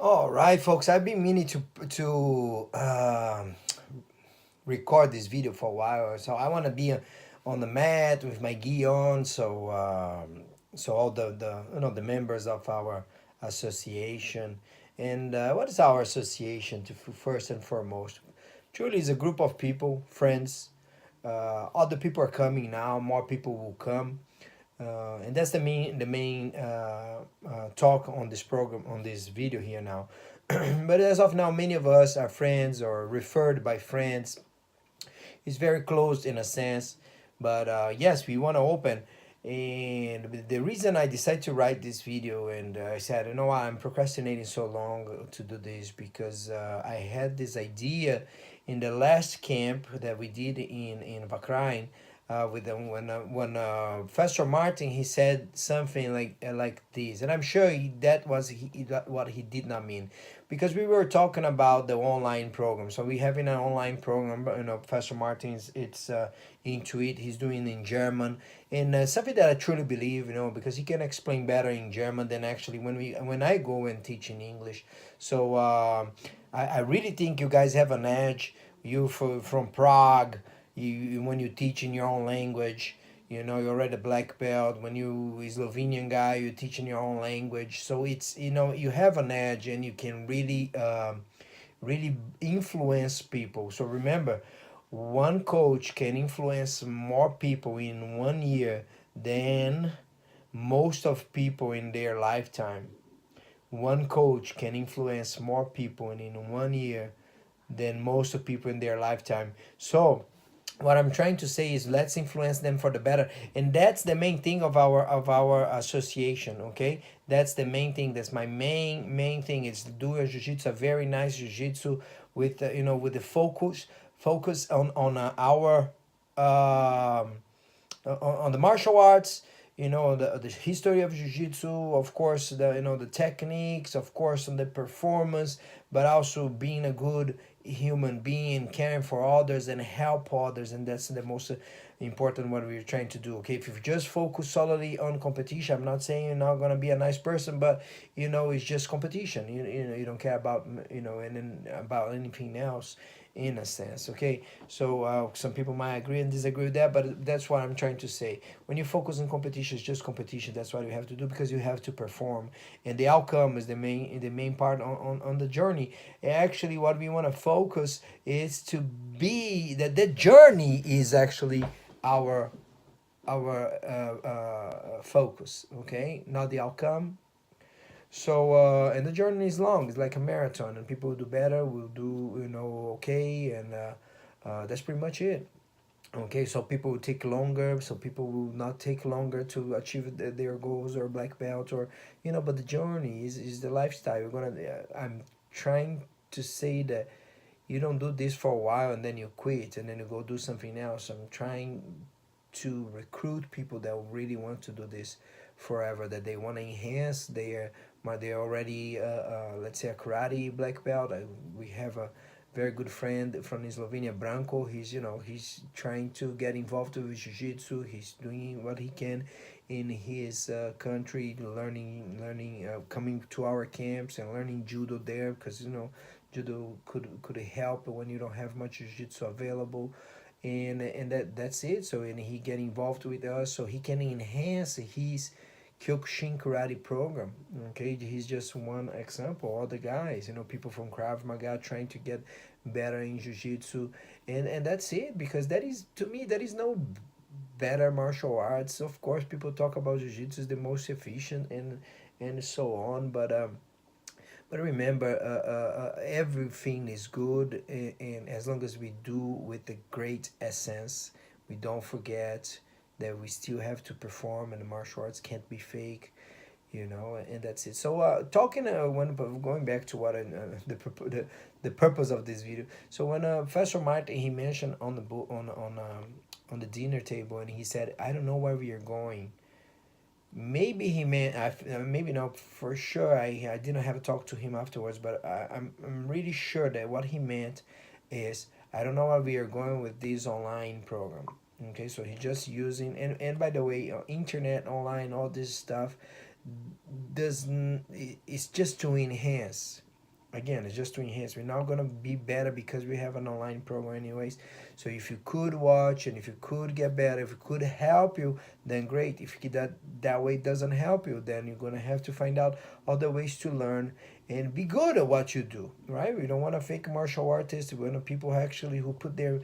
All right, folks. I've been meaning to record this video for a while, so I want to be on the mat with my gi on, so all the members of our association. And what is our association? First and foremost, truly is a group of people, friends. Other people are coming now. More people will come. And that's the main talk on this program, on this video here now. But as of now, many of us are friends or referred by friends. It's very closed in a sense, but yes, we want to open. And the reason I decided to write this video, and I said, you know what, I'm procrastinating so long to do this because I had this idea in the last camp that we did in Bahrain, with them when Pastor Martin, he said something like this, and I'm sure that what he did not mean, because we were talking about the online program. So we having an online program. Pastor Martin's it's into it. He's doing in German, and something that I truly believe. Because he can explain better in German than actually when I go and teach in English. So I really think you guys have an edge. From Prague, when you teach in your own language, you're already a black belt. When you a Slovenian guy, you teach in your own language, so it's you have an edge, and you can really influence people. So remember, one coach can influence more people in 1 year than most of people in their lifetime. One coach can influence more people in 1 year than most of people in their lifetime. So what I'm trying to say is, let's influence them for the better, and that's the main thing of our association. Okay, that's the main thing. That's my main thing. Is to do a jiu-jitsu, a very nice jiu-jitsu with with the focus on our on the martial arts, the history of jiu-jitsu, of course, the techniques, of course, and the performance, but also being a good human being, caring for others and help others. And that's the most important what we're trying to do. Okay, if you just focus solely on competition, I'm not saying you're not going to be a nice person, but it's just competition. You don't care about and then about anything else, in a sense. Okay, so some people might agree and disagree with that, but that's what I'm trying to say. When you focus on competition, it's just competition. That's what you have to do, because you have to perform, and the outcome is the main part on the journey. Actually, what we want to focus is to be that the journey is actually our focus. Okay, not the outcome. So and the journey is long. It's like a marathon, and people who do better will do okay, and that's pretty much it. Okay, so people will take longer. So people will not take longer to achieve their goals or black belt, or But the journey is the lifestyle. You're gonna. I'm trying to say that you don't do this for a while and then you quit and then you go do something else. I'm trying to recruit people that really want to do this forever, that they want to enhance they're already let's say a karate black belt. We have a very good friend from Slovenia, Branko. He's trying to get involved with jiu-jitsu. He's doing what he can in his country, learning coming to our camps and learning judo there, because judo could help when you don't have much jiu-jitsu available. And that's it. So, and he get involved with us so he can enhance his Kyokushin karate program. Okay, he's just one example. Other guys, people from Krav Maga trying to get better in jiu-jitsu, and that's it. Because that is, to me, that is no better martial arts. Of course, people talk about jiu-jitsu is the most efficient, and so on, but remember, everything is good, and as long as we do with the great essence, we don't forget that we still have to perform, and the martial arts can't be fake, and that's it. So, talking when going back to what the purpose of this video. So when Professor Martin, he mentioned on the book on the dinner table, and he said, "I don't know where we are going." Maybe he meant, maybe not for sure. I didn't have a talk to him afterwards, but I'm really sure that what he meant is, I don't know where we are going with this online program. Okay, so he's just using, and by the way, internet, online, all this stuff doesn't, it's just to enhance. Again, it's just to enhance. We're not gonna be better because we have an online program anyways. So if you could watch and if you could get better, if it could help you, then great. If that way doesn't help you, then you're gonna have to find out other ways to learn and be good at what you do. Right? We don't want to fake martial artists. We want people actually who put their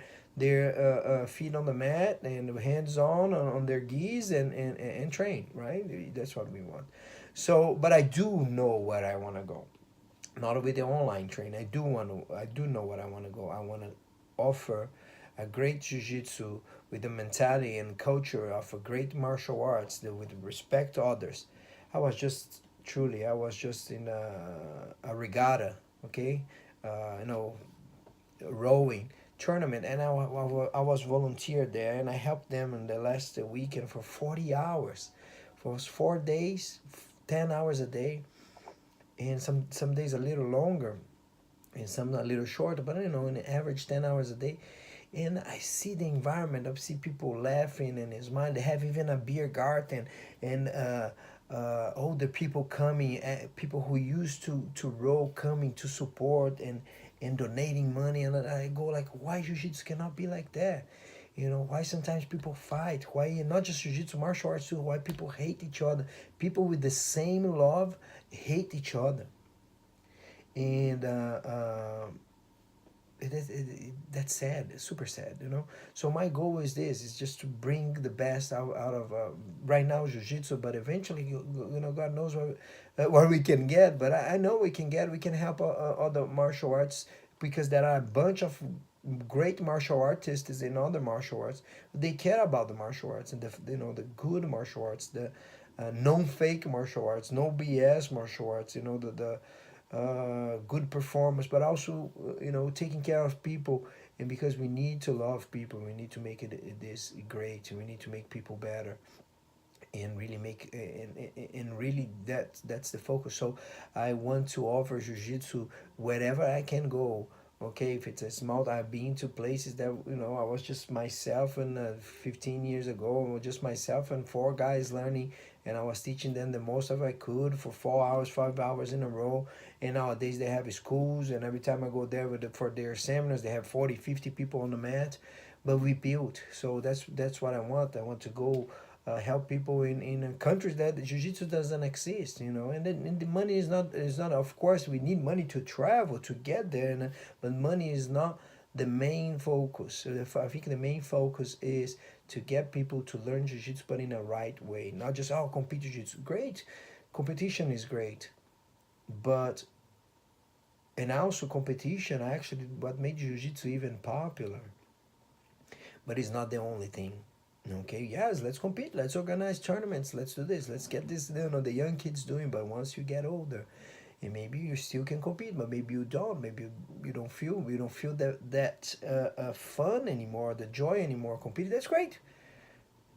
feet on the mat and hands on their gis and train. Right? That's what we want. So, but I do know where I want to go, not with the online training. I do know what I want to go. I want to offer a great jiu-jitsu with the mentality and culture of a great martial arts that would respect others. I was just in a regatta, okay, you know, rowing tournament, and I was volunteered there, and I helped them in the last weekend for 40 hours, for 4 days, 10 hours a day, and some days a little longer and some a little shorter, but in average 10 hours a day. And I see the environment, I see people laughing and smiling. They have even a beer garden and older people coming, people who used to row coming to support and donating money. And I go like, why jiu-jitsu cannot be like that? Why sometimes people fight? Why not just jiu-jitsu, martial arts too? Why people hate each other? People with the same love hate each other. And that's sad. It's super sad. So my goal is just to bring the best out of right now jiu-jitsu, but eventually, God knows what we can get. But I know we can help other martial arts, because there are a bunch of great martial artists in other martial arts. They care about the martial arts and the good martial arts, the non-fake martial arts, no BS martial arts. The good performance, but also taking care of people. And because we need to love people, we need to make this great. We need to make people better, and really make and really that's the focus. So I want to offer jiu-jitsu wherever I can go. Okay, if it's a small, I've been to places that I was just myself, and 15 years ago, I was just myself and four guys learning, and I was teaching them the most of I could for 4 hours, 5 hours in a row. And nowadays they have schools, and every time I go there for their seminars, they have 40, 50 people on the mat. But we built, so that's what I want. I want to go help people in countries that jiu-jitsu doesn't exist. And then and the money is not, of course we need money to travel to get there, but money is not the main focus. So I think the main focus is to get people to learn jiu-jitsu, but in a right way, not just compete jiu-jitsu. Great, competition is great, but and also competition actually what made jiu-jitsu even popular, but it's not the only thing. Okay, yes, let's compete, let's organize tournaments, let's do this, let's get this, the young kids doing. But once you get older, and maybe you still can compete, but maybe you don't, maybe you don't feel that fun anymore, the joy anymore competing. That's great,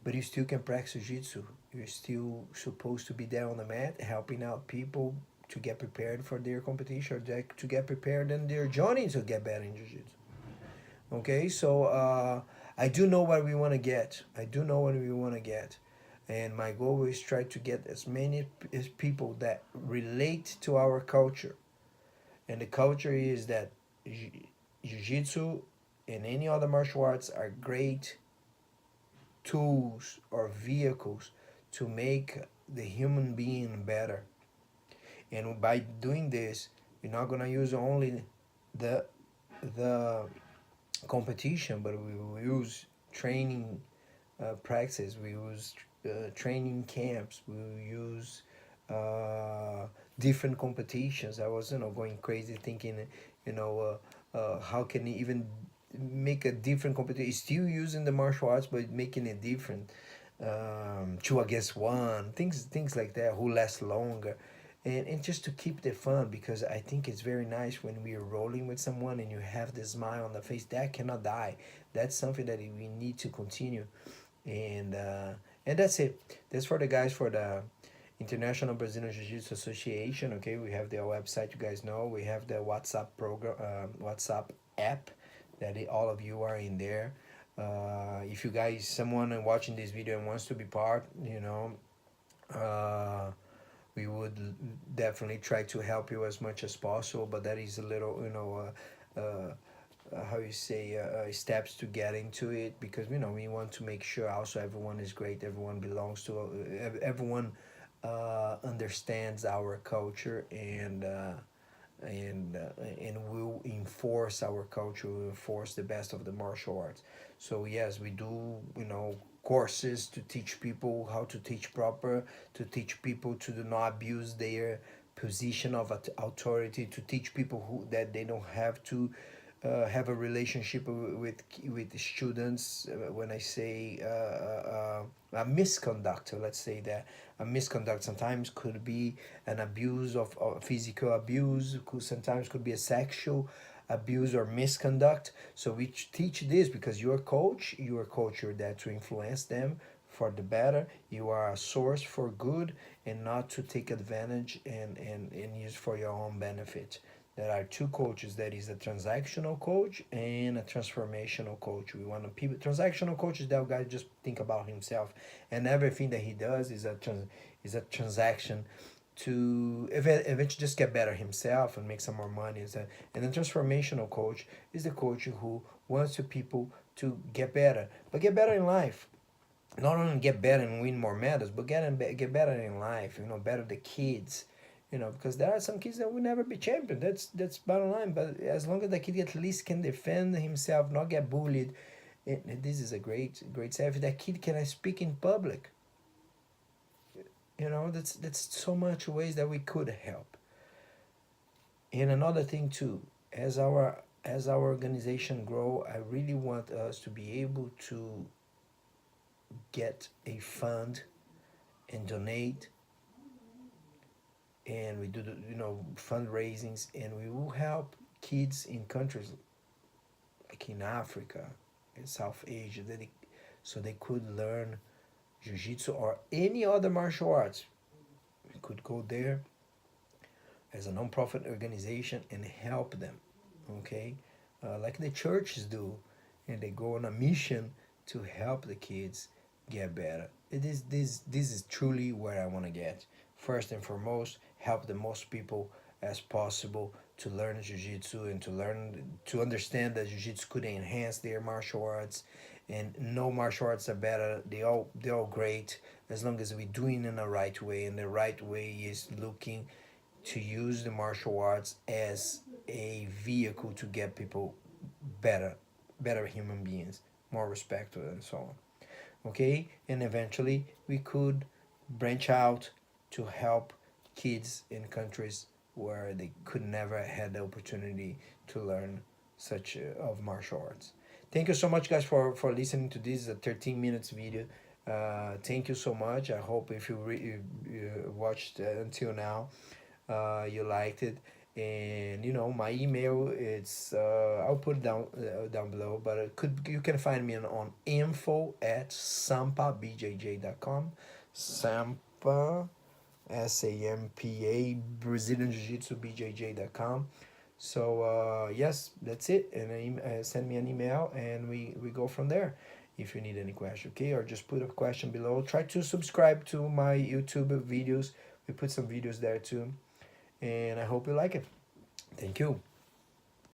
but you still can practice jiu-jitsu. You're still supposed to be there on the mat helping out people to get prepared for their competition, or to get prepared in their journey to get better in jiu-jitsu. Okay, so I do know what we want to get. I do know what we want to get. And my goal is try to get as many as people that relate to our culture. And the culture is that jiu-jitsu and any other martial arts are great tools or vehicles to make the human being better. And by doing this, you're not gonna use only the the competition, but we will use training practice. We use training camps. We will use different competitions. I was going crazy thinking, how can you even make a different competition? Still using the martial arts, but making it different. Two against one, things like that. Who lasts longer? And just to keep the fun, because I think it's very nice when we are rolling with someone and you have the smile on the face that cannot die. That's something that we need to continue. And that's it. That's for the guys for the International Brazilian Jiu-Jitsu Association. Okay, we have their website, you guys know. We have the WhatsApp program, WhatsApp app that all of you are in there. If you guys, someone watching this video and wants to be part, uh, we would definitely try to help you as much as possible. But that is a little, how you say, steps to get into it, because we want to make sure also everyone is great, everyone belongs to, everyone understands our culture, and will enforce our culture, will enforce the best of the martial arts. So yes, we do, courses to teach people how to teach proper, to teach people to do not abuse their position of authority, to teach people that they don't have to have a relationship with students. When I say a misconduct, let's say that a misconduct sometimes could be an abuse of physical abuse, sometimes could be a sexual abuse or misconduct. So we teach this because you're a coach, you're there to influence them for the better. You are a source for good, and not to take advantage and use for your own benefit. There are two coaches. That is a transactional coach and a transformational coach. We want to people. Transactional coach is that guy just think about himself, and everything that he does is a transaction to eventually just get better himself and make some more money. And the transformational coach is the coach who wants the people to get better, but get better in life. Not only get better and win more medals, but get better in life. Better the kids. Because there are some kids that will never be champion. That's bottom line. But as long as the kid at least can defend himself, not get bullied, and this is a great say. If that kid can speak in public, that's so much ways that we could help. And another thing too, as our organization grow, I really want us to be able to get a fund and donate, and we do the, fundraisings, and we will help kids in countries like in Africa, in South Asia, so they could learn jiu-jitsu or any other martial arts. We could go there as a non-profit organization and help them, okay, like the churches do, and they go on a mission to help the kids get better. This is truly where I want to get. First and foremost, help the most people as possible to learn jiu-jitsu, and to understand that jiu-jitsu could enhance their martial arts, and no martial arts are better. They're all great as long as we're doing it in the right way, and the right way is looking to use the martial arts as a vehicle to get people better human beings, more respectful, and so on. Okay, and eventually we could branch out to help kids in countries where they could never had the opportunity to learn such of martial arts. Thank you so much, guys, for listening to this 13 minutes video. Thank you so much. I hope if you watched until now, you liked it. And my email, it's I'll put it down below, but you can find me on info@sampabjj.com. Sampa, SAMPA, Brazilian Jiu Jitsu BJJ.com. So yes, that's it. And send me an email, and we go from there. If you need any question, okay, or just put a question below. Try to subscribe to my YouTube videos. We put some videos there too, and I hope you like it. Thank you.